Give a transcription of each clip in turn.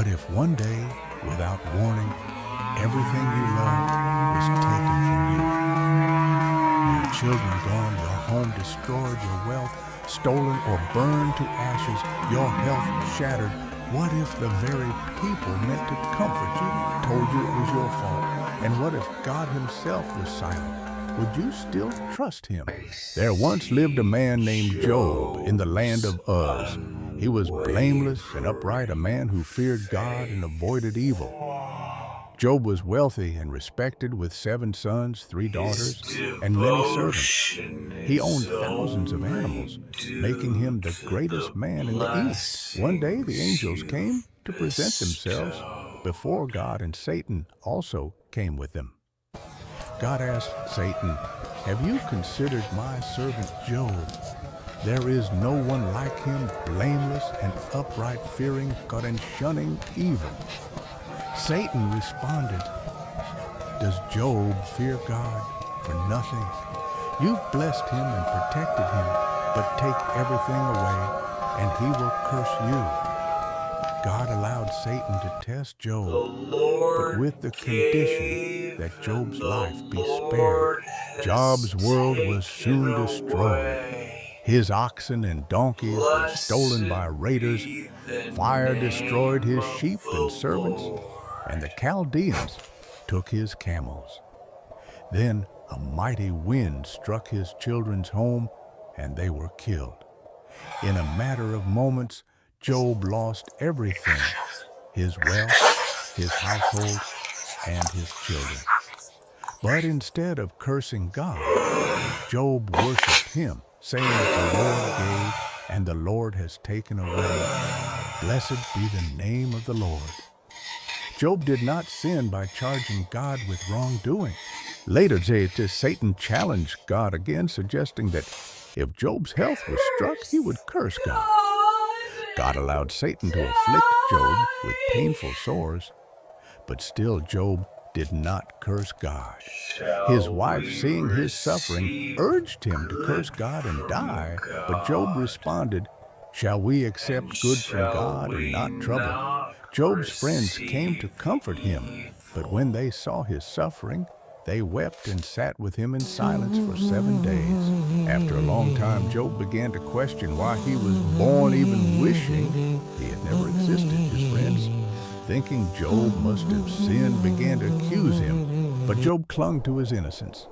What if one day, without warning, everything you loved was taken from you? Your children gone, your home destroyed, your wealth stolen or burned to ashes, your health shattered. What if the very people meant to comfort you told you it was your fault? And what if God himself was silent? Would you still trust him? There once lived a man named Job in the land of Uz. He was blameless and upright, a man who feared God and avoided evil. Job was wealthy and respected with 7 sons, 3 daughters, and many servants. He owned thousands of animals, making him the greatest man in the East. One day the angels came to present themselves before God, and Satan also came with them. God asked Satan, "Have you considered my servant Job? There is no one like him, blameless and upright, fearing God and shunning evil." Satan responded, "Does Job fear God for nothing? You've blessed him and protected him, but take everything away, and he will curse you." God allowed Satan to test Job, but with the condition that Job's life be spared. Job's world was soon destroyed. His oxen and donkeys were stolen by raiders. Fire destroyed his sheep and servants, and the Chaldeans took his camels. Then a mighty wind struck his children's home, and they were killed. In a matter of moments, Job lost everything: his wealth, his household, and his children. But instead of cursing God, Job worshiped him, saying, "The Lord gave, and the Lord has taken away. Blessed be the name of the Lord." Job did not sin by charging God with wrongdoing. Later, Satan challenged God again, suggesting that if Job's health was struck, he would curse God. God allowed Satan to afflict Job with painful sores, but still Job did not curse God. His wife, seeing his suffering, urged him to curse God and die, but Job responded, "Shall we accept good from God and not trouble?" Job's friends came to comfort him, but when they saw his suffering, they wept and sat with him in silence for 7 days. After a long time, Job began to question why he was born, even wishing he had never existed. His friends, thinking Job must have sinned, began to accuse him, but Job clung to his innocence.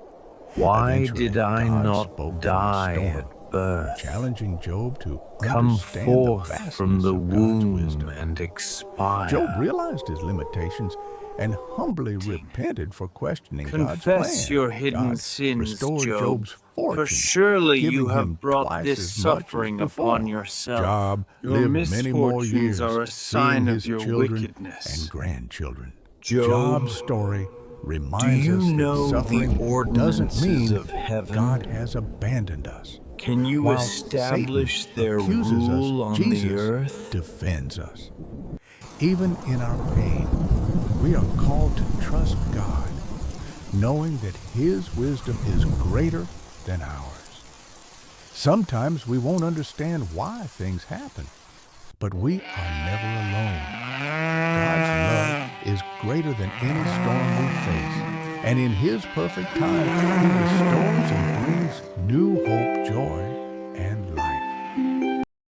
Why Eventually, did I God not spoke die from the storm, at birth? challenging Job to Come understand forth the vastness from the of God's womb wisdom. and expire. Job realized his limitations and humbly repented for questioning God's plan. Confess your hidden God sins, restored Job, Job's fortune, for surely you giving him have brought twice this as much as suffering before. upon yourself. Job Your lived many more misfortunes years, are a seeing sign his of your children wickedness. and grandchildren. Job, Job's story reminds you us that know the suffering doesn't ordinances mean of heaven? God has abandoned us. Can you While establish Satan their accuses rule us, on Jesus the earth? defends us. Even in our pain, we are called to trust God, knowing that His wisdom is greater than ours. Sometimes we won't understand why things happen, but we are never alone. God's love is greater than any storm we face, and in His perfect time, He restores and brings new hope, joy, and life.